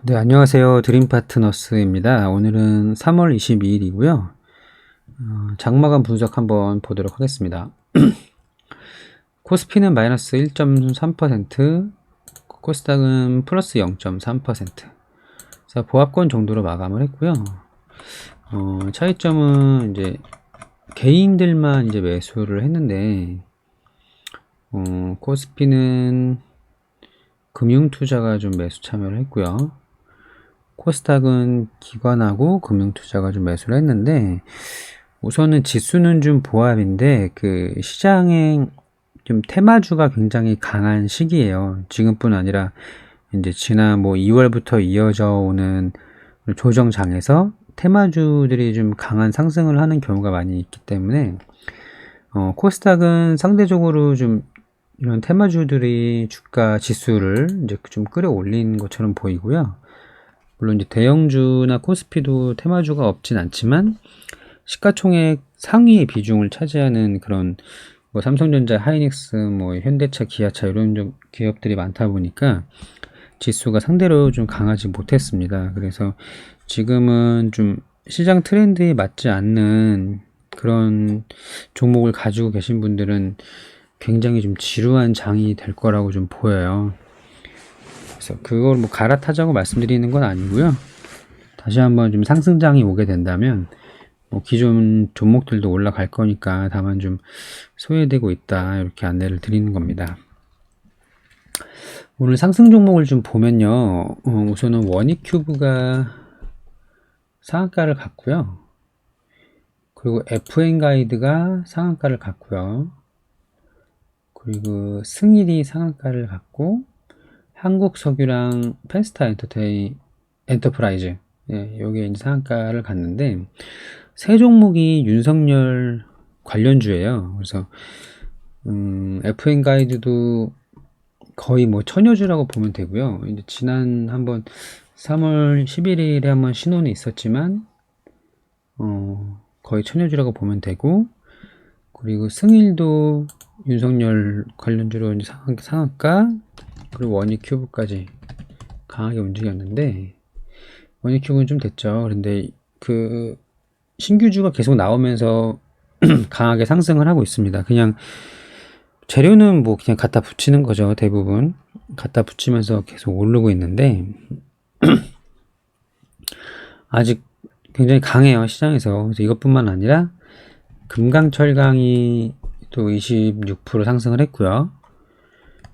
네, 안녕하세요. 드림파트너스입니다. 오늘은 3월 22일이고요. 장마감 분석 한번 보도록 하겠습니다. 코스피는 마이너스 1.3%, 코스닥은 플러스 0.3%. 그래서 보합권 정도로 마감을 했고요. 차이점은 이제 개인들만 이제 매수를 했는데, 코스피는 금융투자가 좀 매수 참여를 했고요. 코스닥은 기관하고 금융투자가 좀 매수를 했는데, 우선은 지수는 좀 보합인데 그 시장에 좀 테마주가 굉장히 강한 시기예요. 지금뿐 아니라 이제 지난 뭐 2월부터 이어져 오는 조정장에서 테마주들이 좀 강한 상승을 하는 경우가 많이 있기 때문에 코스닥은 상대적으로 좀 이런 테마주들이 주가 지수를 이제 좀 끌어올린 것처럼 보이고요. 물론 이제 대형주나 코스피도 테마주가 없진 않지만 시가총액 상위의 비중을 차지하는 그런 뭐 삼성전자, 하이닉스, 뭐 현대차, 기아차 이런 좀 기업들이 많다 보니까 지수가 상대로 좀 강하지 못했습니다. 그래서 지금은 좀 시장 트렌드에 맞지 않는 그런 종목을 가지고 계신 분들은 굉장히 좀 지루한 장이 될 거라고 좀 보여요. 그래서 그걸 뭐 갈아타자고 말씀드리는 건 아니고요. 다시 한번 좀 상승장이 오게 된다면 뭐 기존 종목들도 올라갈 거니까 다만 좀 소외되고 있다 이렇게 안내를 드리는 겁니다. 오늘 상승 종목을 좀 보면요, 우선은 원익큐브가 상한가를 갔고요. 그리고 FN 가이드가 상한가를 갔고요. 그리고 승일이 상한가를 갔고, 한국석유랑 펜스타 엔터프라이즈, 예, 여기에 이제 상한가를 갔는데, 세 종목이 윤석열 관련주예요. 그래서 FN 가이드도 거의 뭐 천여주라고 보면 되고요. 이제 지난 한번 3월 11일에 한번 신혼이 있었지만 거의 천여주라고 보면 되고, 그리고 승일도 윤석열 관련주로 이제 상한가, 그리고 원익큐브까지 강하게 움직였는데, 원익큐브는 좀 됐죠. 그런데 그 신규주가 계속 나오면서 강하게 상승을 하고 있습니다. 그냥 재료는 뭐 그냥 갖다 붙이는 거죠. 대부분 갖다 붙이면서 계속 오르고 있는데 아직 굉장히 강해요, 시장에서. 그래서 이것뿐만 아니라 금강철강이 또 26% 상승을 했고요.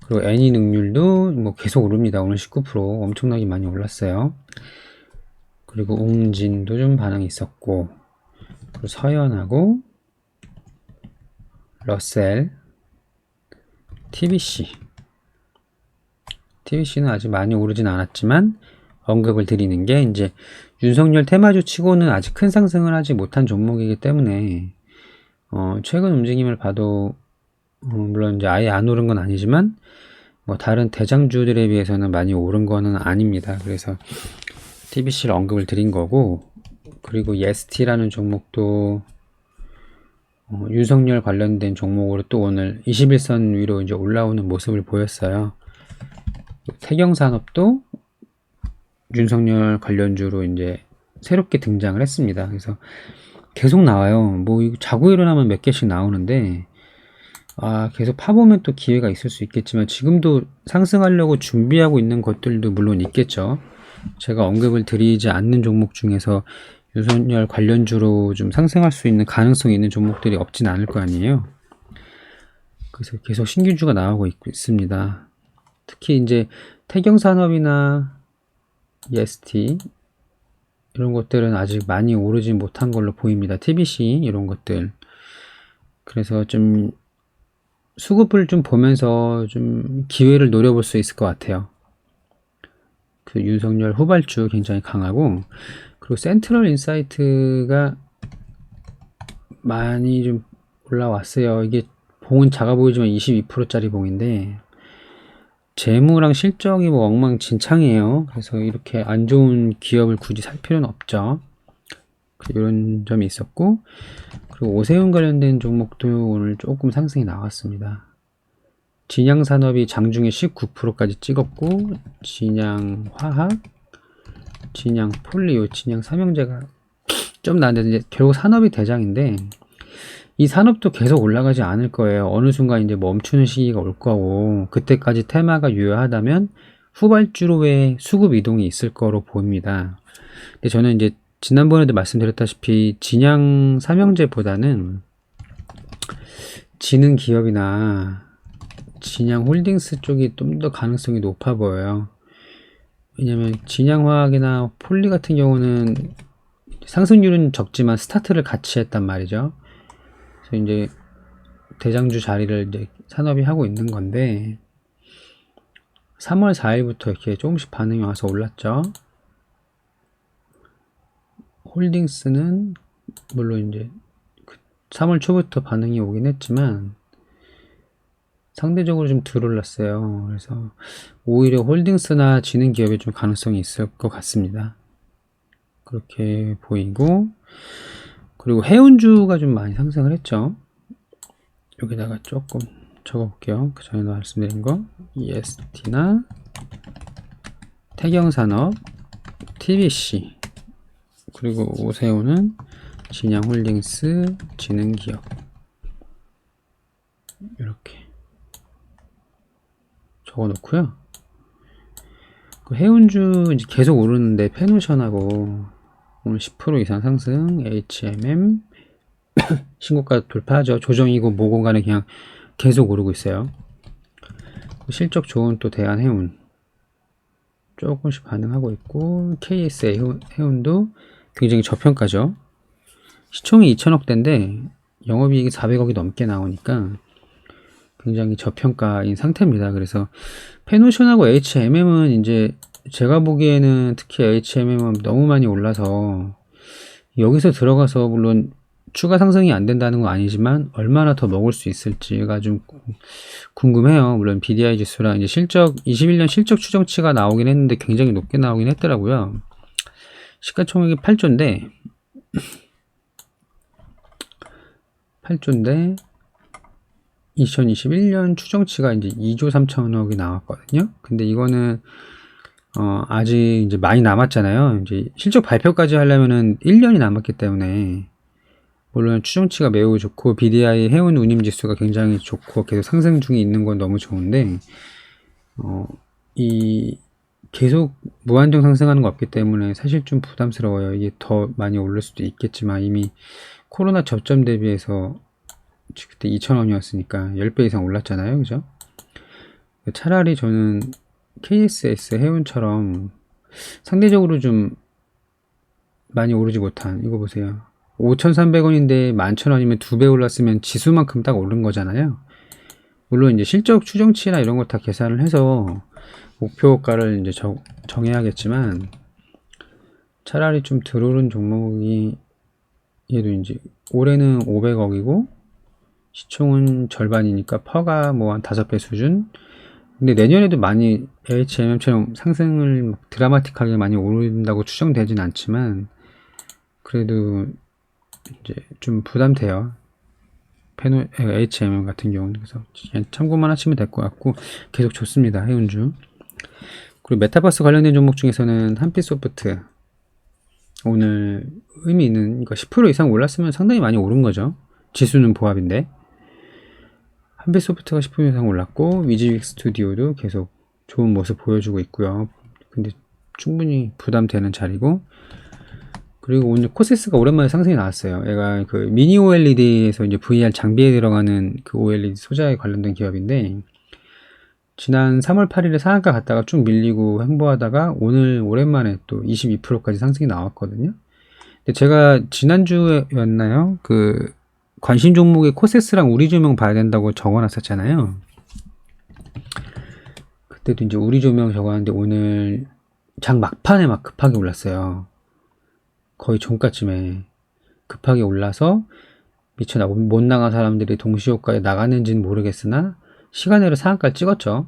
그리고 애니 능률도 뭐 계속 오릅니다. 오늘 19% 엄청나게 많이 올랐어요. 그리고 웅진도 좀 반응이 있었고, 그리고 서현하고 러셀, TBC는 아직 많이 오르진 않았지만 언급을 드리는 게 이제 윤석열 테마주 치고는 아직 큰 상승을 하지 못한 종목이기 때문에 최근 움직임을 봐도 물론 이제 아예 안 오른 건 아니지만 뭐 다른 대장주들에 비해서는 많이 오른 거는 아닙니다. 그래서 TBC를 언급을 드린 거고, 그리고 예스티라는 종목도 윤석열 관련된 종목으로 또 오늘 21선 위로 이제 올라오는 모습을 보였어요. 태경산업도 윤석열 관련주로 이제 새롭게 등장을 했습니다. 그래서 계속 나와요. 뭐 이거 자고 일어나면 몇 개씩 나오는데 계속 파보면 또 기회가 있을 수 있겠지만 지금도 상승하려고 준비하고 있는 것들도 물론 있겠죠. 제가 언급을 드리지 않는 종목 중에서 윤석열 관련주로 좀 상승할 수 있는 가능성이 있는 종목들이 없진 않을 거 아니에요. 그래서 계속 신규주가 나오고 있습니다. 특히 이제 태경산업이나 EST 이런 것들은 아직 많이 오르지 못한 걸로 보입니다. TBC 이런 것들. 그래서 좀 수급을 좀 보면서 좀 기회를 노려볼 수 있을 것 같아요. 그 윤석열 후발주 굉장히 강하고, 그리고 센트럴 인사이트가 많이 좀 올라왔어요. 이게 봉은 작아 보이지만 22%짜리 봉인데 재무랑 실적이 뭐 엉망진창이에요. 그래서 이렇게 안 좋은 기업을 굳이 살 필요는 없죠. 이런 점이 있었고, 그리고 오세훈 관련된 종목도 오늘 조금 상승이 나왔습니다. 진양산업이 장중에 19%까지 찍었고, 진양화학, 진양, 폴리, 진양 삼형제가 좀 나는데 이제 결국 산업이 대장인데 이 산업도 계속 올라가지 않을 거예요. 어느 순간 이제 멈추는 시기가 올 거고 그때까지 테마가 유효하다면 후발주로의 수급 이동이 있을 거로 보입니다. 근데 저는 이제 지난번에도 말씀드렸다시피 진양 삼형제보다는 지능 기업이나 진양 홀딩스 쪽이 좀 더 가능성이 높아 보여요. 왜냐면 진양화학이나 폴리 같은 경우는 상승률은 적지만 스타트를 같이 했단 말이죠. 그래서 이제 대장주 자리를 이제 산업이 하고 있는 건데 3월 4일부터 이렇게 조금씩 반응이 와서 올랐죠. 홀딩스는 물론 이제 3월 초부터 반응이 오긴 했지만 상대적으로 좀 덜 올랐어요. 그래서 오히려 홀딩스나 지능 기업에 좀 가능성이 있을 것 같습니다. 그렇게 보이고, 그리고 해운주가 좀 많이 상승을 했죠. 여기다가 조금 적어볼게요. 그 전에도 말씀드린 거 EST나 태경산업, TBC, 그리고 오세훈은 진양홀딩스, 지능기업, 이렇게 적어놓고요. 그 해운주 이제 계속 오르는데 페노션하고 오늘 10% 이상 상승, HMM 신고가 돌파하죠. 조정이고 뭐고 간에 그냥 계속 오르고 있어요. 실적 좋은 또 대한해운 조금씩 반응하고 있고, KS 해운도 굉장히 저평가죠. 시총이 2천억대인데 영업이익이 400억이 넘게 나오니까 굉장히 저평가인 상태입니다. 그래서 페노션하고 HMM은 이제 제가 보기에는 특히 HMM은 너무 많이 올라서 여기서 들어가서 물론 추가 상승이 안 된다는 건 아니지만 얼마나 더 먹을 수 있을지가 좀 궁금해요. 물론 BDI 지수랑 이제 실적 21년 실적 추정치가 나오긴 했는데 굉장히 높게 나오긴 했더라고요. 시가총액이 8조인데 2021년 추정치가 이제 2조 3천억이 나왔거든요. 근데 이거는 아직 이제 많이 남았잖아요. 이제 실적 발표까지 하려면은 1년이 남았기 때문에 물론 추정치가 매우 좋고 BDI 해운 운임 지수가 굉장히 좋고 계속 상승 중에 있는 건 너무 좋은데 이 계속 무한정 상승하는 거 없기 때문에 사실 좀 부담스러워요. 이게 더 많이 오를 수도 있겠지만 이미 코로나 저점 대비해서 그때 2,000원이었으니까 10배 이상 올랐잖아요. 그죠? 차라리 저는 KSS 해운처럼 상대적으로 좀 많이 오르지 못한, 이거 보세요. 5,300원인데 11,000원이면 2배 올랐으면 지수만큼 딱 오른 거잖아요. 물론 이제 실적 추정치나 이런 거 다 계산을 해서 목표가를 이제 정해야겠지만 차라리 좀 덜 오른 종목이 얘도 이제 올해는 500억이고 시총은 절반이니까 퍼가 뭐 한 5배 수준. 근데 내년에도 많이 HMM처럼 상승을 드라마틱하게 많이 오른다고 추정되진 않지만 그래도 이제 좀 부담돼요. HMM 같은 경우는. 그래서 참고만 하시면 될 것 같고 계속 좋습니다. 해운주. 그리고 메타버스 관련된 종목 중에서는 한빛소프트 오늘 의미 있는, 그러니까 10% 이상 올랐으면 상당히 많이 오른 거죠. 지수는 보합인데 한빛소프트가 10% 이상 올랐고 위즈윅 스튜디오도 계속 좋은 모습 보여주고 있고요. 근데 충분히 부담되는 자리고, 그리고 오늘 코세스가 오랜만에 상승이 나왔어요. 얘가 그 미니 OLED에서 이제 VR 장비에 들어가는 그 OLED 소자에 관련된 기업인데 지난 3월 8일에 상한가 갔다가 쭉 밀리고 횡보하다가 오늘 오랜만에 또 22%까지 상승이 나왔거든요. 근데 제가 지난주였나요? 그 관심 종목에 코세스랑 우리조명 봐야 된다고 적어놨었잖아요. 그때도 이제 우리조명 적어놨는데 오늘 장 막판에 막 급하게 올랐어요. 거의 종가쯤에 급하게 올라서 미쳐 못 나간 사람들이 동시효과에 나갔는지는 모르겠으나 시간으로 상한가를 찍었죠.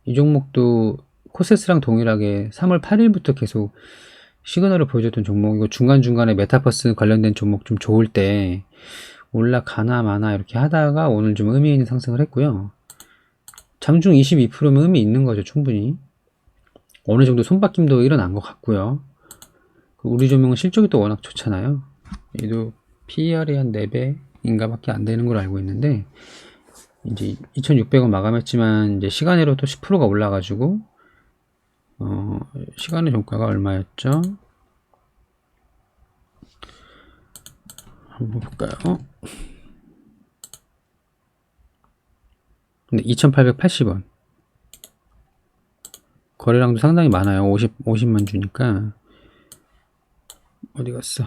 이 종목도 코세스랑 동일하게 3월 8일부터 계속 시그널을 보여줬던 종목이고 중간중간에 메타버스 관련된 종목 좀 좋을 때 올라가나 마나 이렇게 하다가 오늘 좀 의미 있는 상승을 했고요. 장중 22%면 의미 있는 거죠, 충분히. 어느 정도 손바뀜도 일어난 것 같고요. 우리 조명은 실적이 또 워낙 좋잖아요. 얘도 PER이 한 4배인가 밖에 안 되는 걸 알고 있는데, 이제 2,600원 마감했지만, 이제 시간으로 또 10%가 올라가지고, 시간의 종가가 얼마였죠? 한번 볼까요? 근데 2,880원. 거래량도 상당히 많아요. 50만 주니까. 어디 갔어?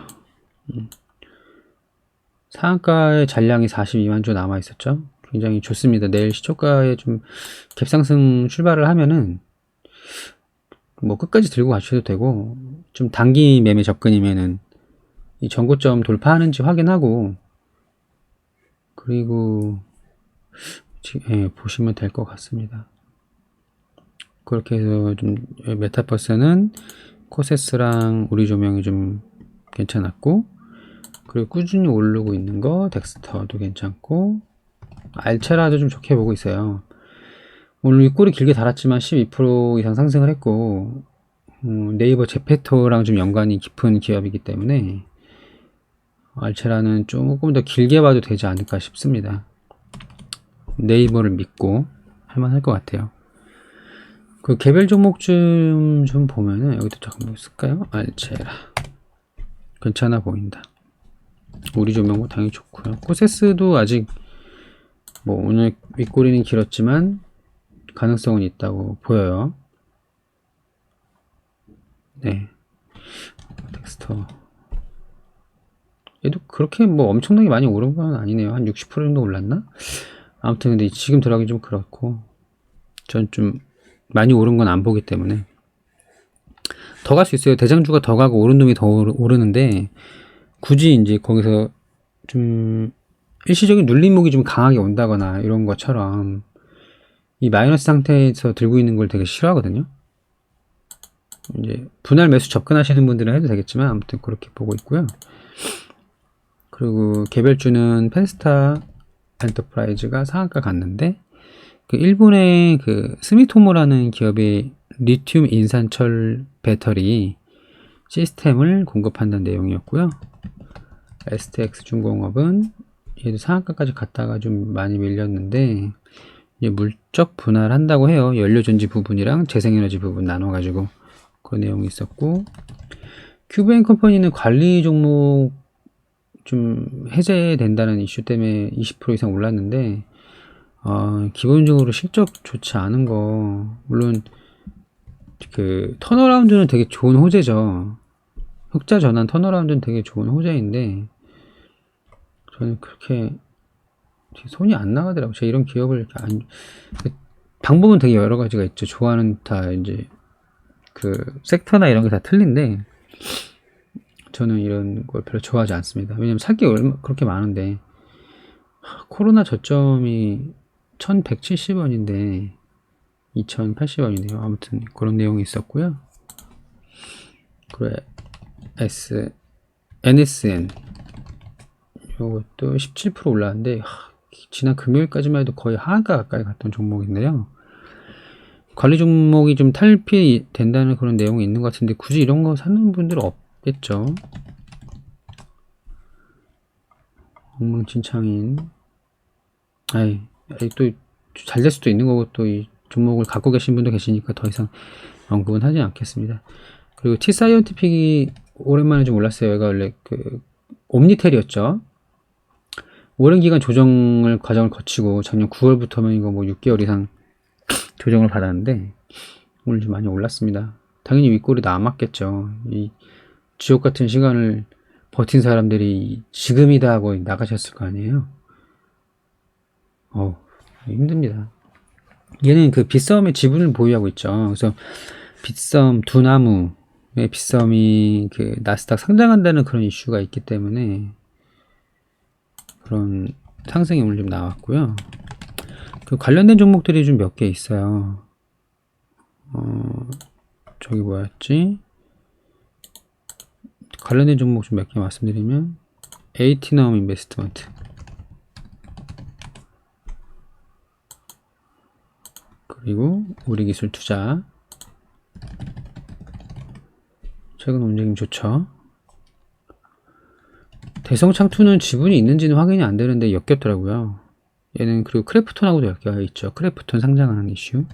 상한가의 잔량이 42만 주 남아 있었죠. 굉장히 좋습니다. 내일 시초가에 좀 갭상승 출발을 하면은 뭐 끝까지 들고 가셔도 되고, 좀 단기 매매 접근이면은 이 전고점 돌파하는지 확인하고, 그리고 보시면 될 것 같습니다. 그렇게 해서 좀 메타버스는 코세스랑 우리 조명이 좀 괜찮았고, 그리고 꾸준히 오르고 있는 거 덱스터도 괜찮고, 알체라도 좀 좋게 보고 있어요. 오늘 윗골이 길게 달았지만 12% 이상 상승을 했고, 네이버 제페토랑 좀 연관이 깊은 기업이기 때문에 알체라는 조금 더 길게 봐도 되지 않을까 싶습니다. 네이버를 믿고 할만할 것 같아요. 그 개별 종목 좀 보면은 여기도 잠깐만 쓸까요? 알체라 괜찮아 보인다. 우리 조명도 당연히 좋고요. 코세스도 아직 뭐 오늘 윗꼬리는 길었지만 가능성은 있다고 보여요. 네. 텍스터. 얘도 그렇게 뭐 엄청나게 많이 오른 건 아니네요. 한 60% 정도 올랐나? 아무튼 근데 지금 들어가기 좀 그렇고, 전 좀 많이 오른 건 안 보기 때문에 더 갈 수 있어요. 대장주가 더 가고 오른 놈이 더 오르는데, 굳이 이제 거기서 좀 일시적인 눌림목이 좀 강하게 온다거나 이런 것처럼 이 마이너스 상태에서 들고 있는 걸 되게 싫어하거든요. 이제 분할 매수 접근하시는 분들은 해도 되겠지만 아무튼 그렇게 보고 있고요. 그리고 개별주는 펜스타 엔터프라이즈가 상한가 갔는데, 그 일본의 그 스미토모라는 기업의 리튬 인산철 배터리 시스템을 공급한다는 내용이었고요. STX 중공업은 얘도 상한가까지 갔다가 좀 많이 밀렸는데, 이제 물적 분할한다고 해요. 연료전지 부분이랑 재생에너지 부분 나눠가지고 그 내용이 있었고, 큐브앤컴퍼니는 관리 종목 좀 해제된다는 이슈 때문에 20% 이상 올랐는데, 기본적으로 실적 좋지 않은 거, 물론 그 턴어라운드는 되게 좋은 호재죠. 흑자 전환 턴어라운드는 되게 좋은 호재인데, 저는 그렇게 손이 안 나가더라고요. 제가 이런 기업을 이렇게 방법은 되게 여러 가지가 있죠. 좋아하는 다 이제 그 섹터나 이런 게 다 틀린데, 저는 이런 걸 별로 좋아하지 않습니다. 왜냐면 살 게 그렇게 많은데, 코로나 저점이 1170원인데 2080원이네요. 아무튼 그런 내용이 있었고요. 그래, NSN 이것도 17% 올랐는데, 지난 금요일까지만 해도 거의 하한가 가까이 갔던 종목인데요. 관리 종목이 좀 탈피 된다는 그런 내용이 있는 것 같은데, 굳이 이런 거 사는 분들은 없겠죠. 엉망진창인. 또 잘 될 수도 있는 거고, 또 이 종목을 갖고 계신 분도 계시니까 더 이상 언급은 하지 않겠습니다. 그리고 T사이언티픽이 오랜만에 좀 올랐어요. 얘가 원래 그 옴니텔이었죠. 오랜 기간 과정을 거치고 작년 9월부터면 이거 뭐 6개월 이상 조정을 받았는데, 오늘 좀 많이 올랐습니다. 당연히 윗골이 남았겠죠. 이 지옥 같은 시간을 버틴 사람들이 지금이다 하고 나가셨을 거 아니에요. 힘듭니다. 얘는 그 빗썸의 지분을 보유하고 있죠. 그래서 빗썸 두나무의 빗썸이 그 나스닥 상장한다는 그런 이슈가 있기 때문에 그런 상승이 오늘 좀 나왔고요. 그 관련된 종목들이 좀 몇 개 있어요. 저기 뭐였지? 관련된 종목 좀 몇 개 말씀드리면, 에이티넘 인베스트먼트, 그리고 우리기술 투자, 최근 움직임 좋죠. 대성창2는 지분이 있는지는 확인이 안 되는데 엮였더라고요. 얘는 그리고 크래프톤하고도 엮여 있죠. 크래프톤 상장하는 이슈.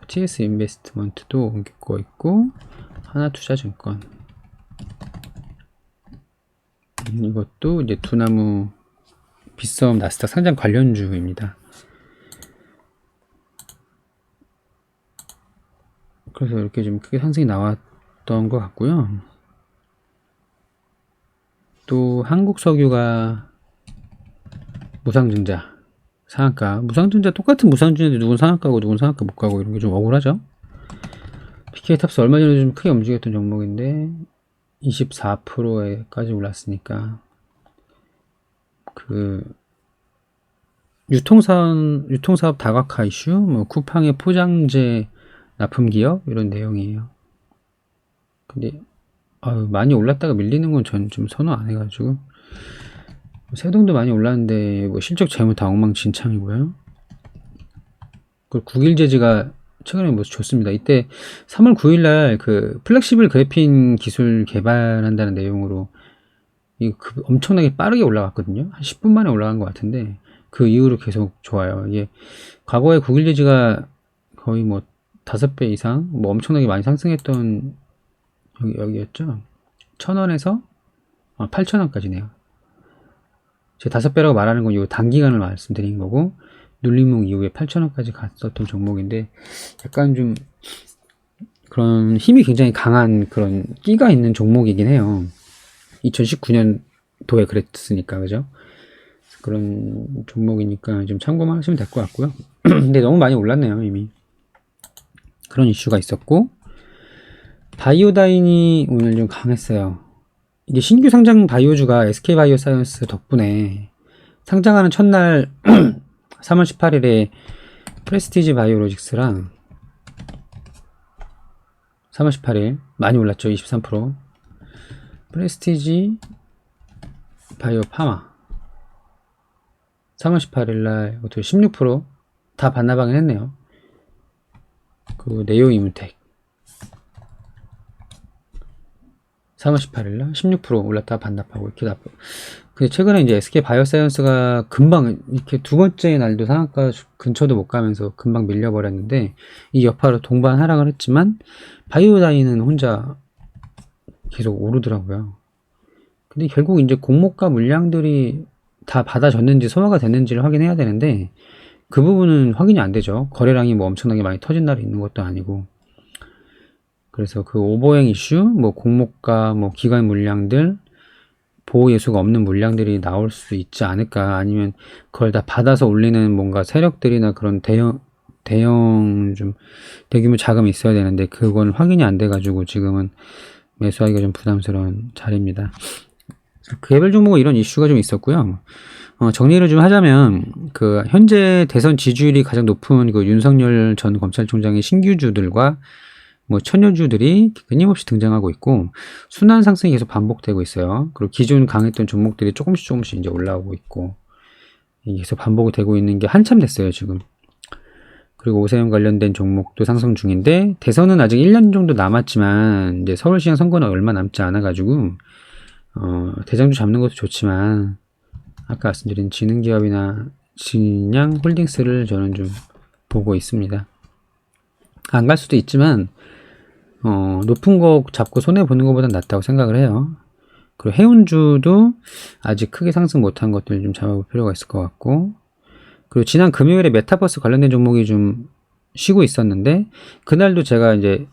TS 인베스트먼트도 옮기고 있고, 하나투자증권. 이것도 이제 두나무 빗썸 나스닥 상장 관련주입니다. 그래서 이렇게 좀 크게 상승이 나왔던 것 같고요. 또 한국석유가 무상증자 상한가, 무상증자 똑같은 무상증자인데 누군 상한가고 누군 상한가 못 가고 이런 게 좀 억울하죠. PK탑스 얼마 전에 좀 크게 움직였던 종목인데 24%에까지 올랐으니까 그 유통사업 다각화 이슈, 뭐 쿠팡의 포장재 납품기업 이런 내용이에요. 근데 많이 올랐다가 밀리는 건 전 좀 선호 안 해가지고. 세동도 많이 올랐는데 뭐 실적 재무 다 엉망진창이고요. 그리고 국일재즈가 최근에 뭐 좋습니다. 이때 3월 9일날 그 플렉시블 그래핀 기술 개발한다는 내용으로 엄청나게 빠르게 올라갔거든요. 한 10분 만에 올라간 것 같은데 그 이후로 계속 좋아요. 이게 과거에 국일재즈가 거의 뭐 5배 이상 뭐 엄청나게 많이 상승했던 여기였죠. 1,000원에서 8,000원까지네요. 제가 5배라고 말하는 건 이 단기간을 말씀드린 거고, 눌림목 이후에 8,000원까지 갔었던 종목인데, 약간 좀 그런 힘이 굉장히 강한 그런 끼가 있는 종목이긴 해요. 2019년도에 그랬으니까, 그죠? 그런 종목이니까 좀 참고만 하시면 될 것 같고요. 근데 너무 많이 올랐네요, 이미. 그런 이슈가 있었고, 바이오다인이 오늘 좀 강했어요. 이게 신규 상장 바이오주가 SK바이오사이언스 덕분에 상장하는 첫날 3월 18일에 프레스티지 바이오로직스랑 3월 18일 많이 올랐죠. 23%. 프레스티지 바이오 파마 3월 18일날 16%다 반나방을 했네요. 그 네오 이문텍 3월 18일날 16% 올랐다가 반납하고 이렇게 나쁘고. 근데 최근에 이제 SK 바이오사이언스가 금방 이렇게 두 번째 날도 상한가 근처도 못 가면서 금방 밀려버렸는데 이 여파로 동반 하락을 했지만 바이오다인은 혼자 계속 오르더라고요. 근데 결국 이제 공모가 물량들이 다 받아졌는지 소화가 됐는지를 확인해야 되는데 그 부분은 확인이 안 되죠. 거래량이 뭐 엄청나게 많이 터진 날이 있는 것도 아니고. 그래서 그 오버행 이슈, 뭐 공모가, 뭐 기관 물량들, 보호 예수가 없는 물량들이 나올 수 있지 않을까. 아니면 그걸 다 받아서 올리는 뭔가 세력들이나 그런 대형 좀 대규모 자금이 있어야 되는데 그건 확인이 안 돼가지고 지금은 매수하기가 좀 부담스러운 자리입니다. 개별 종목은 이런 이슈가 좀 있었고요. 정리를 좀 하자면 그 현재 대선 지지율이 가장 높은 그 윤석열 전 검찰총장의 신규주들과 뭐 천여주들이 끊임없이 등장하고 있고 순환 상승이 계속 반복되고 있어요. 그리고 기존 강했던 종목들이 조금씩 이제 올라오고 있고 계속 반복이 되고 있는 게 한참 됐어요 지금. 그리고 오세훈 관련된 종목도 상승 중인데 대선은 아직 1년 정도 남았지만 이제 서울시장 선거는 얼마 남지 않아 가지고 대장주 잡는 것도 좋지만 아까 말씀드린 지능기업이나 진양 홀딩스를 저는 좀 보고 있습니다. 안 갈 수도 있지만 높은 거 잡고 손해보는 것보단 낫다고 생각을 해요. 그리고 해운주도 아직 크게 상승 못한 것들 좀 잡아볼 필요가 있을 것 같고, 그리고 지난 금요일에 메타버스 관련된 종목이 좀 쉬고 있었는데, 그날도 제가 이제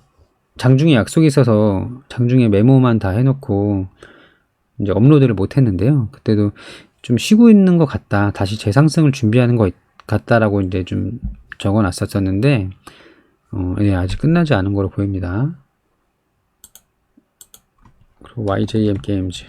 장중에 약속이 있어서 장중에 메모만 다 해놓고 이제 업로드를 못 했는데요. 그때도 좀 쉬고 있는 것 같다. 다시 재상승을 준비하는 것 같다라고 이제 좀 적어 놨었었는데, 예, 아직 끝나지 않은 거로 보입니다. 그리고 YJM 게임즈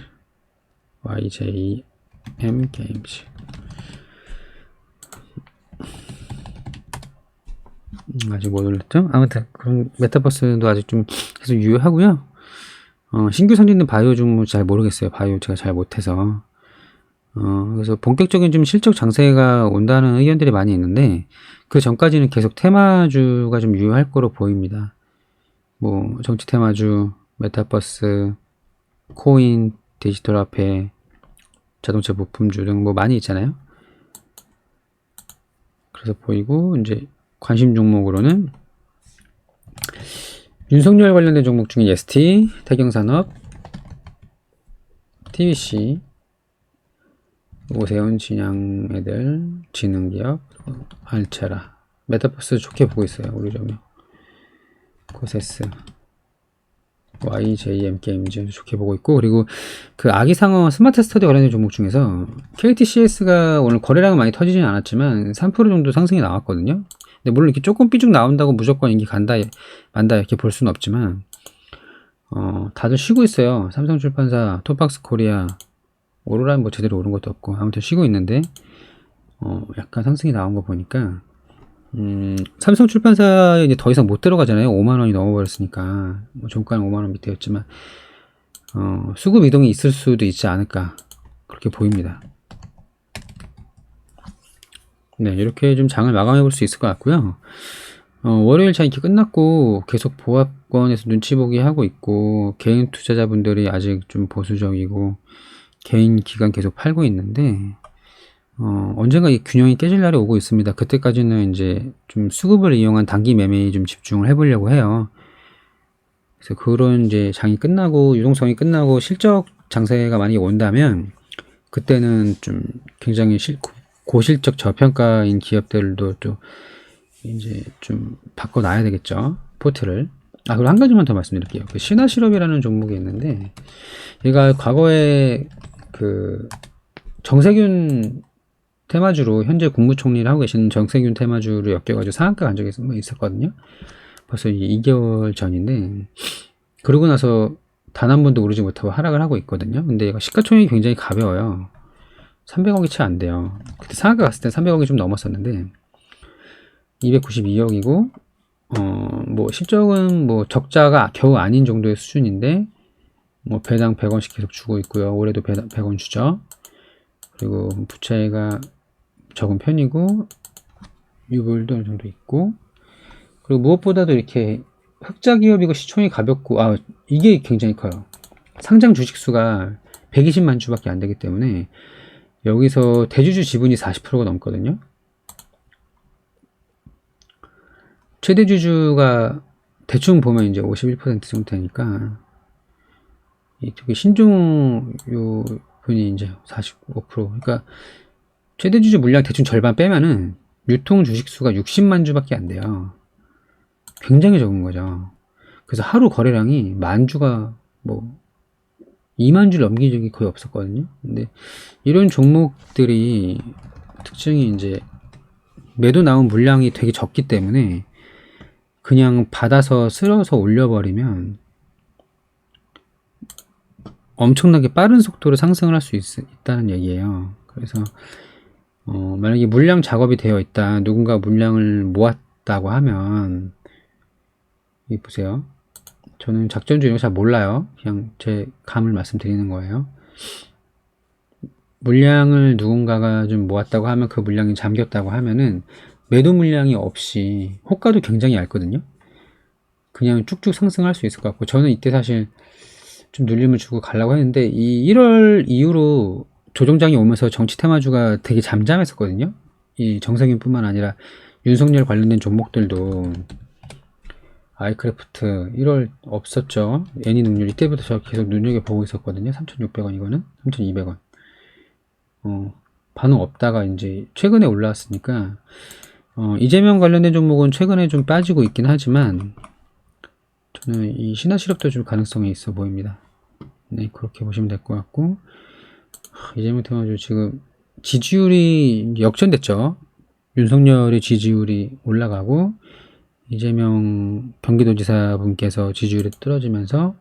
아직 못 올렸죠? 아무튼 그런 메타버스도 아직 좀 계속 유효하고요. 신규 상장된 바이오 종목 잘 모르겠어요. 바이오 제가 잘 못해서. 그래서 본격적인 좀 실적 장세가 온다는 의견들이 많이 있는데 그 전까지는 계속 테마주가 좀 유효할 거로 보입니다. 뭐 정치 테마주, 메타버스, 코인, 디지털 화폐, 자동차 부품주 등 뭐 많이 있잖아요. 그래서 보이고, 이제 관심 종목으로는 윤석열 관련된 종목 중에 ST, 태경산업, TBC, 오세훈, 진양 애들, 지능기업, 알차라, 메타버스 좋게 보고 있어요. 우리 점요. 코세스, YJM 게임즈 좋게 보고 있고, 그리고 그 아기상어 스마트 스터디 관련된 종목 중에서 KTCS가 오늘 거래량은 많이 터지진 않았지만 3% 정도 상승이 나왔거든요. 근데 물론 이렇게 조금 삐죽 나온다고 무조건 인기 간다 만다 이렇게 볼 수는 없지만 다들 쉬고 있어요. 삼성출판사, 톱박스 코리아, 오로라는 뭐 제대로 오른 것도 없고 아무튼 쉬고 있는데 약간 상승이 나온 거 보니까 삼성출판사에 이제 더 이상 못 들어가잖아요. 5만원이 넘어버렸으니까. 뭐 종가는 5만원 밑에였지만, 수급 이동이 있을 수도 있지 않을까. 그렇게 보입니다. 네, 이렇게 좀 장을 마감해 볼 수 있을 것 같고요. 월요일 차 이렇게 끝났고, 계속 보합권에서 눈치 보기 하고 있고, 개인 투자자분들이 아직 좀 보수적이고, 개인 기관 계속 팔고 있는데, 언젠가 이 균형이 깨질 날이 오고 있습니다. 그때까지는 이제 좀 수급을 이용한 단기 매매에 좀 집중을 해보려고 해요. 그래서 그런 이제 장이 끝나고 유동성이 끝나고 실적 장세가 많이 온다면 그때는 좀 굉장히 고실적 저평가인 기업들도 또 이제 좀 바꿔놔야 되겠죠. 포트를. 그리고 한 가지만 더 말씀드릴게요. 그 신화실업이라는 종목이 있는데 얘가 과거에 그 정세균 테마주로 현재 국무총리를 하고 계시는 정세균 테마주로 엮여가지고 상한가 간 적이 있었거든요. 벌써 2개월 전인데 그러고 나서 단 한 번도 오르지 못하고 하락을 하고 있거든요. 근데 얘가 시가총액이 굉장히 가벼워요. 300억이 채 안 돼요. 그때 상한가 갔을 때 300억이 좀 넘었었는데 292억이고 뭐 실적은 뭐 적자가 겨우 아닌 정도의 수준인데 뭐 배당 100원씩 계속 주고 있고요. 올해도 100원 주죠. 그리고 부채가 적은 편이고 유불도 어느 정도 있고 그리고 무엇보다도 이렇게 흑자 기업이고 시총이 가볍고 이게 굉장히 커요. 상장 주식수가 120만 주밖에 안 되기 때문에 여기서 대주주 지분이 40%가 넘거든요. 최대 주주가 대충 보면 이제 51% 정도 되니까 이쪽에 신종 요 분이 이제 45%. 그러니까 최대 주주 물량 대충 절반 빼면은 유통 주식 수가 60만 주밖에 안 돼요. 굉장히 적은 거죠. 그래서 하루 거래량이 만 주가 뭐 2만 주를 넘긴 적이 거의 없었거든요. 근데 이런 종목들이 특징이 이제 매도 나온 물량이 되게 적기 때문에 그냥 받아서 쓸어서 올려버리면 엄청나게 빠른 속도로 상승을 할 수 있다는 얘기예요. 그래서 만약에 물량 작업이 되어 있다, 누군가 물량을 모았다고 하면 이 보세요. 저는 작전주 이런 거 잘 몰라요. 그냥 제 감을 말씀드리는 거예요. 물량을 누군가가 좀 모았다고 하면 그 물량이 잠겼다고 하면은 매도 물량이 없이 호가도 굉장히 얇거든요. 그냥 쭉쭉 상승할 수 있을 것 같고 저는 이때 사실 좀 눌림을 주고 가려고 했는데 이 1월 이후로 조정장이 오면서 정치 테마주가 되게 잠잠했었거든요. 이 정세균뿐만 아니라 윤석열 관련된 종목들도 아이크래프트 1월 없었죠. 애니능률 이때부터 저 계속 눈여겨보고 있었거든요. 3,600원 이거는 3,200원 반응 없다가 이제 최근에 올라왔으니까 이재명 관련된 종목은 최근에 좀 빠지고 있긴 하지만 저는 이 신화실업도 좀 가능성이 있어 보입니다. 네, 그렇게 보시면 될 것 같고 이재명 테마주 지금 지지율이 역전됐죠. 윤석열의 지지율이 올라가고 이재명 경기도지사 분께서 지지율이 떨어지면서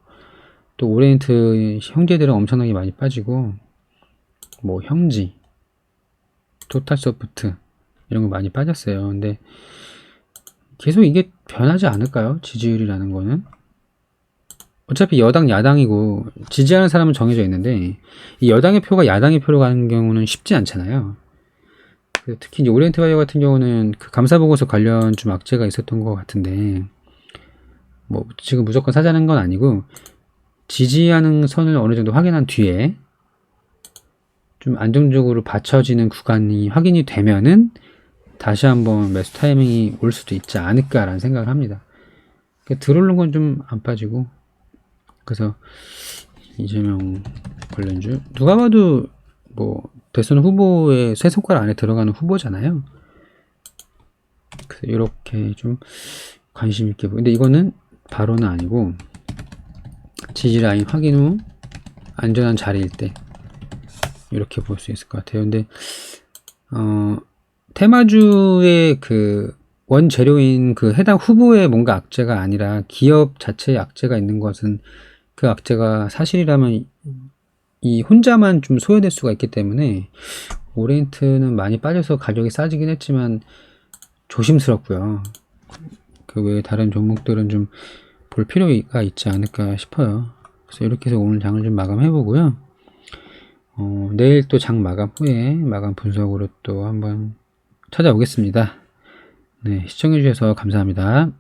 또 오리엔트 형제들은 엄청나게 많이 빠지고 뭐 형지, 토탈소프트 이런 거 많이 빠졌어요. 근데 계속 이게 변하지 않을까요? 지지율이라는 거는 어차피 여당 야당이고 지지하는 사람은 정해져 있는데 이 여당의 표가 야당의 표로 가는 경우는 쉽지 않잖아요. 특히 이제 오리엔트 바이오 같은 경우는 그 감사보고서 관련 좀 악재가 있었던 것 같은데 뭐 지금 무조건 사자는 건 아니고 지지하는 선을 어느 정도 확인한 뒤에 좀 안정적으로 받쳐지는 구간이 확인이 되면은 다시 한번 매수 타이밍이 올 수도 있지 않을까라는 생각을 합니다. 그러니까 들어오는 건 좀 안 빠지고, 그래서 이재명 관련주 누가 봐도 뭐 대선 후보의 세 손가락 안에 들어가는 후보잖아요. 그래서 이렇게 좀 관심 있게 보고, 근데 이거는 바로는 아니고 지지 라인 확인 후 안전한 자리일 때 이렇게 볼 수 있을 것 같아요. 근데 테마주의 그 원재료인 그 해당 후보의 뭔가 악재가 아니라 기업 자체의 악재가 있는 것은, 그 악재가 사실이라면 이 혼자만 좀 소외될 수가 있기 때문에 오리엔트는 많이 빠져서 가격이 싸지긴 했지만 조심스럽고요. 그 외에 다른 종목들은 좀 볼 필요가 있지 않을까 싶어요. 그래서 이렇게 해서 오늘 장을 좀 마감해 보고요. 내일 또 장 마감 후에 마감 분석으로 또 한번 찾아오겠습니다. 네, 시청해 주셔서 감사합니다.